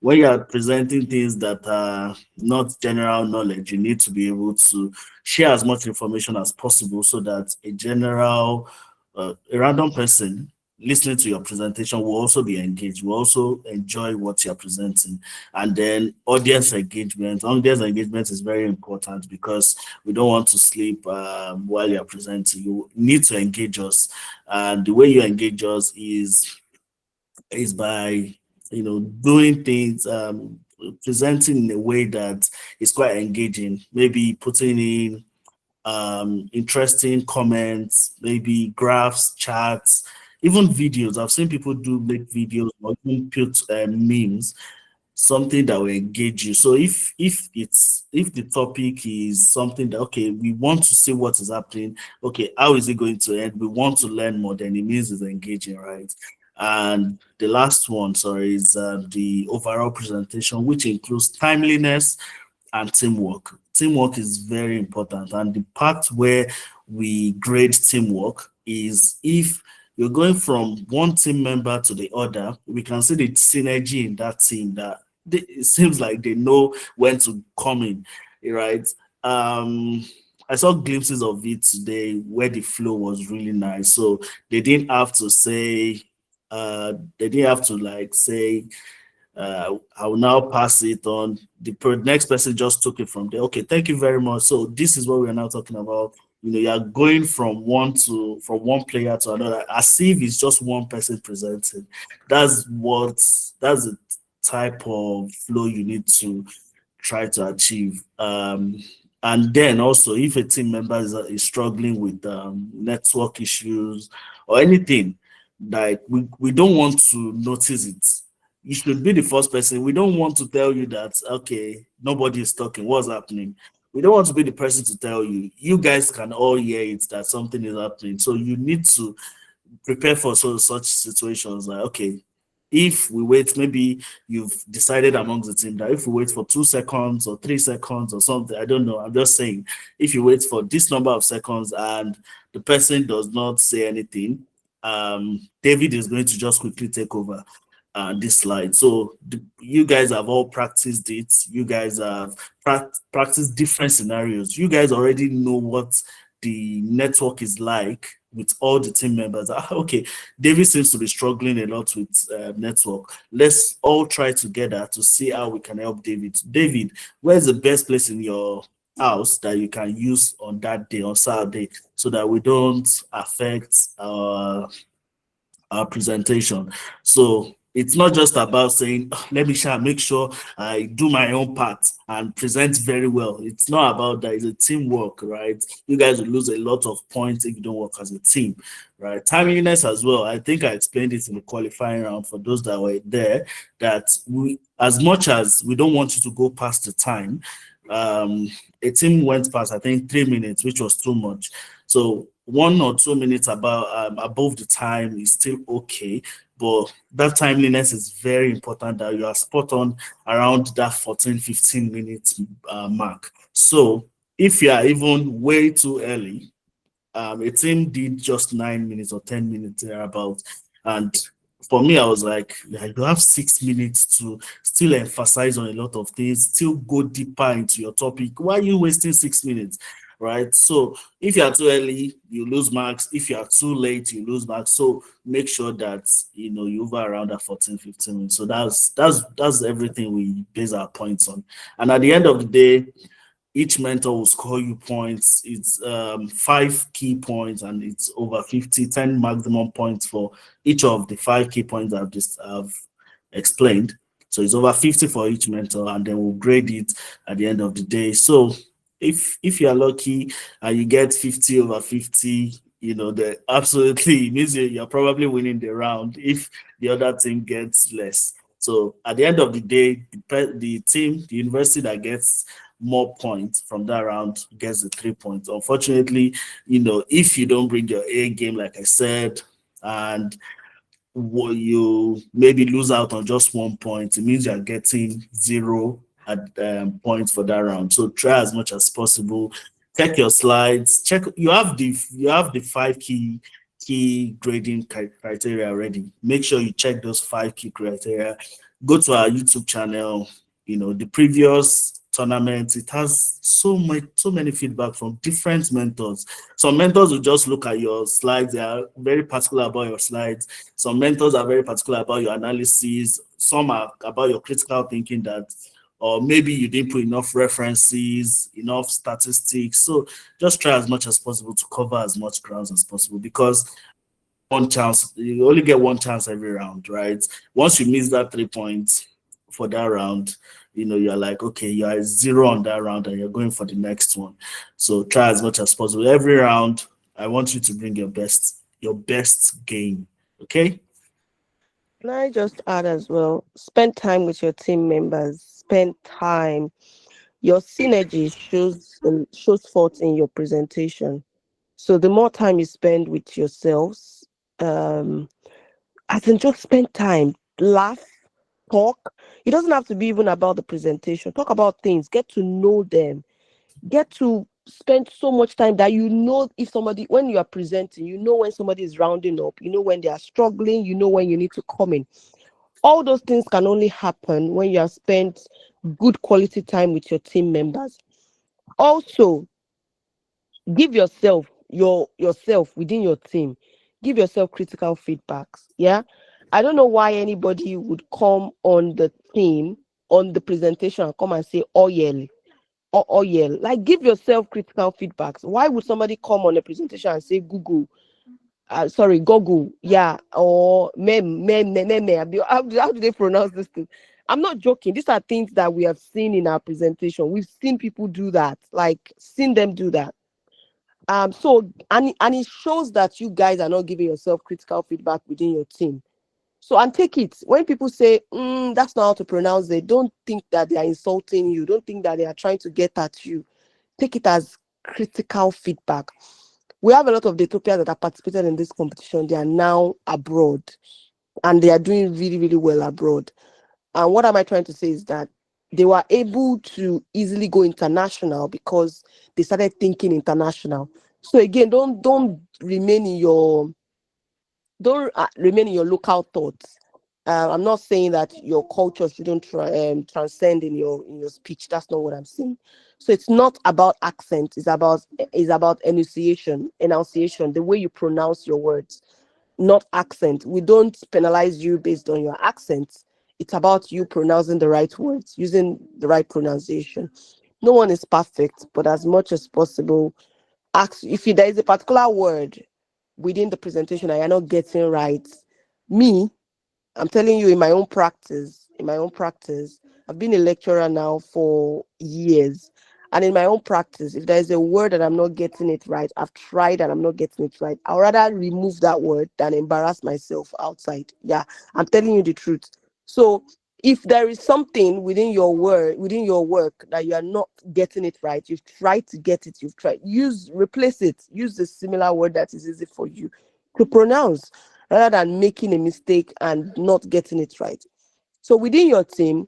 when you are presenting things that are not general knowledge, you need to be able to share as much information as possible so that a random person listening to your presentation will also be engaged, will also enjoy what you're presenting. And then audience engagement. Audience engagement is very important because we don't want to sleep while you're presenting. You need to engage us. And the way you engage us is by doing things, presenting in a way that is quite engaging, maybe putting in interesting comments, maybe graphs, charts, even videos. I've seen people do make videos or even put memes, something that will engage you. So if the topic is something that, okay, we want to see what is happening, okay, how is it going to end? We want to learn more, then it means it's engaging, right? And the last one, sorry, is the overall presentation, which includes timeliness and teamwork. Teamwork is very important. And the part where we grade teamwork is if you're going from one team member to the other, we can see the synergy in that team that it seems like they know when to come in, right? Um, I saw glimpses of it today where the flow was really nice. So they didn't have to say, they didn't have to like say, I will now pass it on. The next person just took it from there. Okay, thank you very much. So this is what we're now talking about. You are going from one player to another, as if it's just one person presenting. That's the type of flow you need to try to achieve. And then also, if a team member is struggling with network issues or anything, like we don't want to notice it. You should be the first person. We don't want to tell you that, okay, nobody is talking, what's happening. We don't want to be the person to tell you. You guys can all hear it that something is happening. So you need to prepare for such situations. Like, okay, if we wait, maybe you've decided amongst the team that if we wait for 2 seconds or 3 seconds or something, I don't know. I'm just saying, if you wait for this number of seconds and the person does not say anything, David is going to just quickly take over this slide. So you guys have all practiced it. You guys have practiced different scenarios. You guys already know what the network is like with all the team members. Okay, David seems to be struggling a lot with network. Let's all try together to see how we can help David. David, where's the best place in your house that you can use on that day, on Saturday, so that we don't affect our presentation? So it's not just about saying, let me make sure I do my own part and present very well. It's not about that. It's a teamwork, right? You guys will lose a lot of points if you don't work as a team, right? Timeliness as well. I think I explained it in the qualifying round for those that were there, that as much as we don't want you to go past the time, a team went past, I think, 3 minutes, which was too much. So 1 or 2 minutes above the time is still okay, but that timeliness is very important, that you are spot on around that 14-15 minutes mark. So if you are even way too early, a team did just 9 minutes or 10 minutes thereabout. And for me, I was like, yeah, you have 6 minutes to still emphasize on a lot of things, still go deeper into your topic. Why are you wasting 6 minutes? Right. So if you are too early, you lose marks. If you are too late, you lose marks. So make sure that you over around that 14, 15 minutes. So that's everything we base our points on. And at the end of the day, each mentor will score you points. It's 5 key points and it's over 50, 10 maximum points for each of the 5 key points I've explained. So it's over 50 for each mentor, and then we'll grade it at the end of the day. So if you're lucky and you get 50 over 50, the absolutely means you're probably winning the round if the other team gets less. So at the end of the day, the team, the university that gets more points from that round gets the 3 points. Unfortunately, if you don't bring your A game, like I said, and you maybe lose out on just 1 point, it means you're getting zero at points for that round. So try as much as possible. Check your slides. Check you have the 5 key grading criteria already. Make sure you check those 5 key criteria. Go to our YouTube channel. The previous tournament, it has so many feedback from different mentors. Some mentors will just look at your slides. They are very particular about your slides. Some mentors are very particular about your analysis. Some are about your critical thinking, that or maybe you didn't put enough references, enough statistics. So just try as much as possible to cover as much grounds as possible, because one chance, you only get one chance every round, right? Once you miss that 3 points for that round, you're like, okay, you're zero on that round and you're going for the next one. So try as much as possible. Every round, I want you to bring your best game. Okay? Can I just add as well? Spend time with your team members. Spend time. Your synergy shows forth in your presentation. So the more time you spend with yourselves, as in just spend time, laugh, talk. It doesn't have to be even about the presentation. Talk about things. Get to know them. Get to spend so much time that if somebody, when you are presenting, when somebody is rounding up, when they are struggling, when you need to come in. All those things can only happen when you have spent good quality time with your team members. Also, give yourself within your team, give yourself critical feedbacks. Yeah, I don't know why anybody would come on the team, on the presentation, and come and say, oh yeah, or yeah, like, give yourself critical feedbacks. Why would somebody come on a presentation and say Google, sorry, Google, yeah, or how do they pronounce this thing? I'm not joking. These are things that we have seen in our presentation. We've seen people do that, like seen them do that. So and it shows that you guys are not giving yourself critical feedback within your team. So, and take it when people say, that's not how to pronounce it. Don't think that they are insulting you. Don't think that they are trying to get at you. Take it as critical feedback. We have a lot of Daytopians that have participated in this competition. They are now abroad and they are doing really, really well abroad. And what am I trying to say is that they were able to easily go international because they started thinking international. So again, don't remain in your local thoughts. I'm not saying that your culture shouldn't transcend in your speech. That's not what I'm saying. So it's not about accent. It's about enunciation, the way you pronounce your words, not accent. We don't penalize you based on your accent. It's about you pronouncing the right words, using the right pronunciation. No one is perfect, but as much as possible, ask if there is a particular word within the presentation that you're not getting right. Me, I'm telling you, in my own practice, I've been a lecturer now for years. And in my own practice, if there's a word that I'm not getting it right, I've tried and I'm not getting it right, I'd rather remove that word than embarrass myself outside. Yeah, I'm telling you the truth. So if there is something within your work that you are not getting it right, you've tried to get it, replace it, use the similar word that is easy for you to pronounce, rather than making a mistake and not getting it right. So within your team,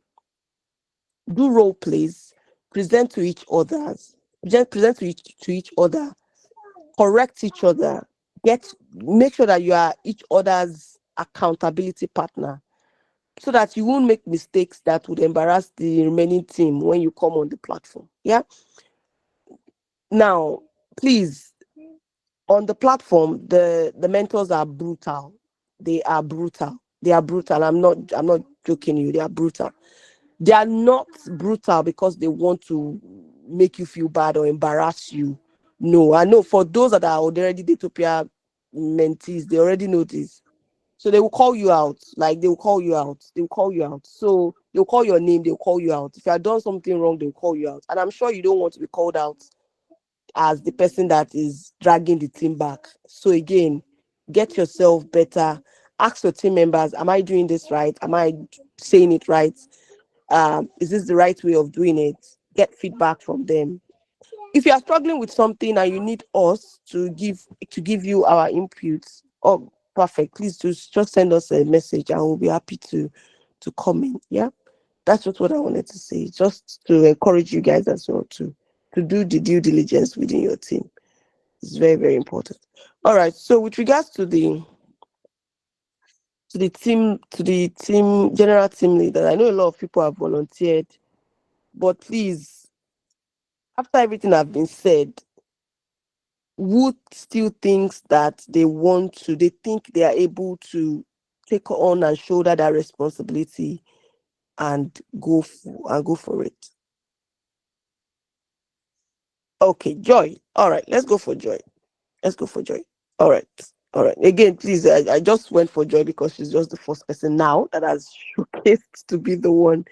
do role plays, present to each others, just present to each other, correct each other, make sure that you are each other's accountability partner, so that you won't make mistakes that would embarrass the remaining team when you come on the platform. Yeah. Now, please, on the platform, the mentors are brutal. They are brutal. They are brutal. I'm not joking you. They are brutal. They are not brutal because they want to make you feel bad or embarrass you. No, I know for those that are already Daytopia mentees, they already know this. So they will call you out. Like they will call you out. They will call you out. So they'll call your name, they'll call you out. If you have done something wrong, they'll call you out. And I'm sure you don't want to be called out as the person that is dragging the team back. So again, get yourself better. Ask your team members, am I doing this right? Am I saying it right? Is this the right way of doing it? Get feedback from them. If you are struggling with something and you need us to give you our inputs, oh perfect, please just send us a message and we'll be happy to comment. Yeah, that's just what I wanted to say, just to encourage you guys as well to do the due diligence within your team. It's very, very important. All right, so with regards to the team general team leader, I know a lot of people have volunteered, but please, after everything I've been said, who still thinks that they think they are able to take on and shoulder that responsibility and go for it? Okay, Joy. All right, let's go for Joy. Let's go for Joy. All right. All right. Again, please, I just went for Joy because she's just the first person now that has showcased to be the one.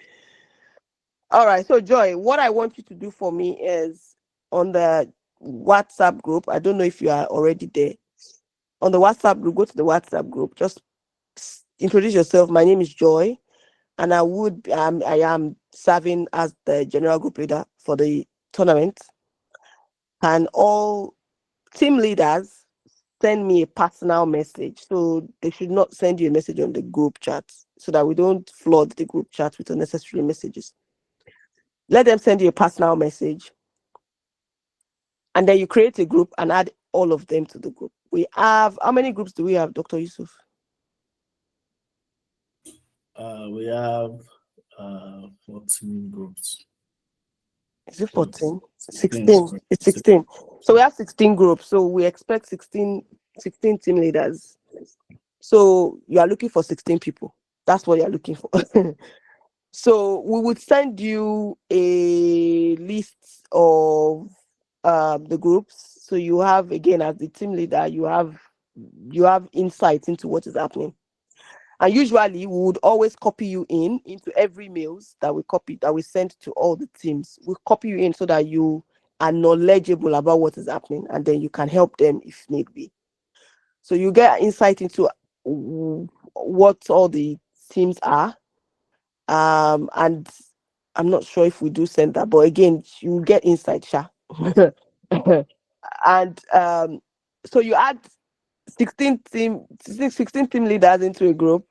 All right. So, Joy, what I want you to do for me is on the WhatsApp group. I don't know if you are already there. On the WhatsApp group, go to the WhatsApp group. Just introduce yourself. My name is Joy, and I am serving as the general group leader for the tournament. And all team leaders send me a personal message. So they should not send you a message on the group chat so that we don't flood the group chat with unnecessary messages. Let them send you a personal message. And then you create a group and add all of them to the group. We have, how many groups do we have, Dr. Yusuf? We have 14 groups. Is it So it's 14? 16. 16. It's 16. So we have 16 groups. So we expect 16 team leaders. So you are looking for 16 people. That's what you're looking for. So we would send you a list of the groups. So you have, again, as the team leader, you have insight into what is happening. And usually we would always copy you into every mails that we send to all the teams. We copy you in so that you are knowledgeable about what is happening, and then you can help them if need be. So you get insight into what all the teams are. And I'm not sure if we do send that, but again, you get insight, Sha. And so you add 16 team leaders into a group,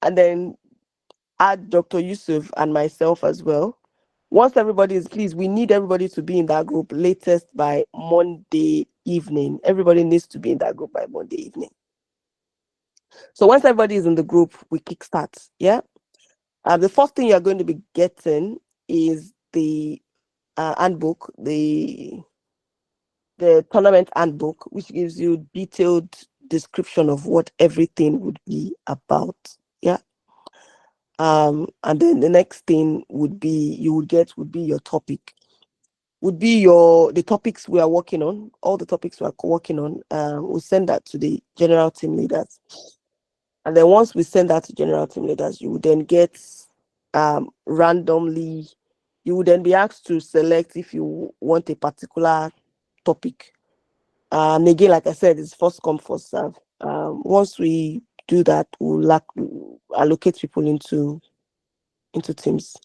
and then add Dr. Yusuf and myself as well. Once everybody is pleased, we need everybody to be in that group latest by Monday evening. Everybody needs to be in that group by Monday evening. So once everybody is in the group, we kickstart. Yeah. The first thing you're going to be getting is the handbook, the tournament handbook, which gives you detailed description of what everything would be about. Yeah. And then the next thing would be your topic, would be the topics we are working on, all the topics we are working on. We'll send that to the general team leaders. And then once we send that to general team leaders, you would then get randomly, you would then be asked to select if you want a particular topic. And again, like I said, it's first come, first serve. Once we do that, we'll allocate people into teams.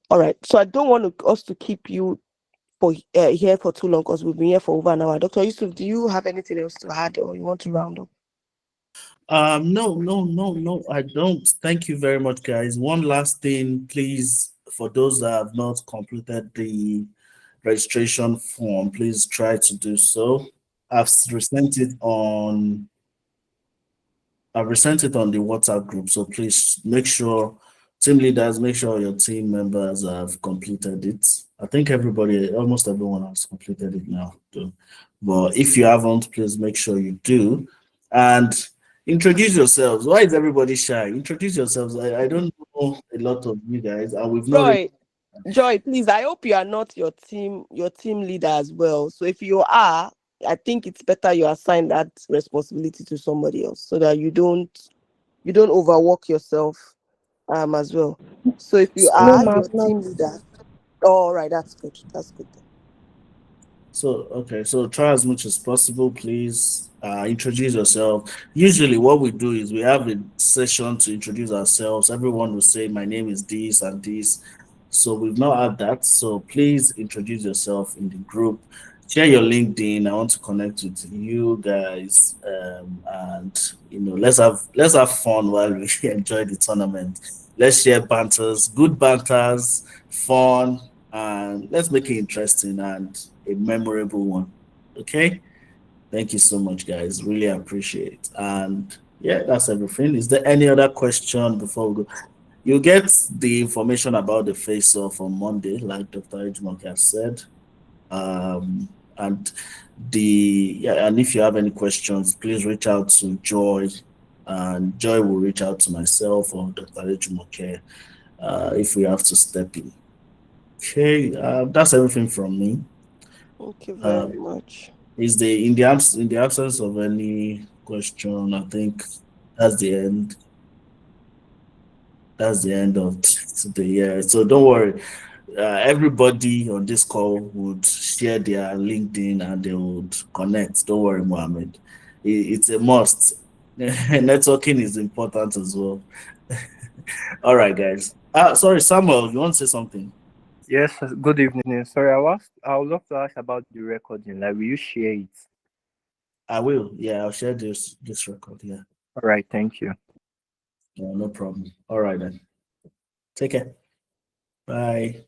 All right. So I don't want us to keep you here for too long because we've been here for over an hour. Dr. Yusuf, do you have anything else to add or you want to round up? No, I don't. Thank you very much, guys. One last thing, please, for those that have not completed the registration form, please try to do so. I've resent it on I've resent it on the WhatsApp group, so please make sure team leaders, make sure your team members have completed it. I think almost everyone has completed it now. Too. But if you haven't, please make sure you do. And introduce yourselves. Why is everybody shy? Introduce yourselves. I don't know a lot of you guys, and we've not really. Joy, please. I hope you are not your team leader as well. So if you are, I think it's better you assign that responsibility to somebody else so that you don't overwork yourself as well. So if you No, are ma'am, your not. team leader, all right, that's good. That's good. So, okay, so try as much as possible, please. Introduce yourself. Usually, what we do is we have a session to introduce ourselves. Everyone will say, my name is this and this. So, we've not had that. So, please introduce yourself in the group. Share your LinkedIn. I want to connect with you guys. And let's have fun while we enjoy the tournament. Let's share banters, good banters, fun, and let's make it interesting and a memorable one. Okay. Thank you so much, guys. Really appreciate it. And yeah, that's everything. Is there any other question before we go? You get the information about the face off on Monday, like Dr. Ejimok has said. And and if you have any questions, please reach out to Joy, and Joy will reach out to myself or Dr. Ejimoke if we have to step in. Okay, that's everything from me. Thank you Uh, very much. is in the absence of any question, I think that's the end. That's the end of the year. So don't worry. Everybody on this call would share their LinkedIn and they would connect. Don't worry, Mohammed. It's a must. Networking is important as well. All right, guys. Sorry, Samuel, you want to say something? Yes, good evening. Sorry, I would love to ask about the recording. Like, will you share it? I will. Yeah, I'll share this record. Yeah. All right, thank you. No problem. All right then. Take care. Bye.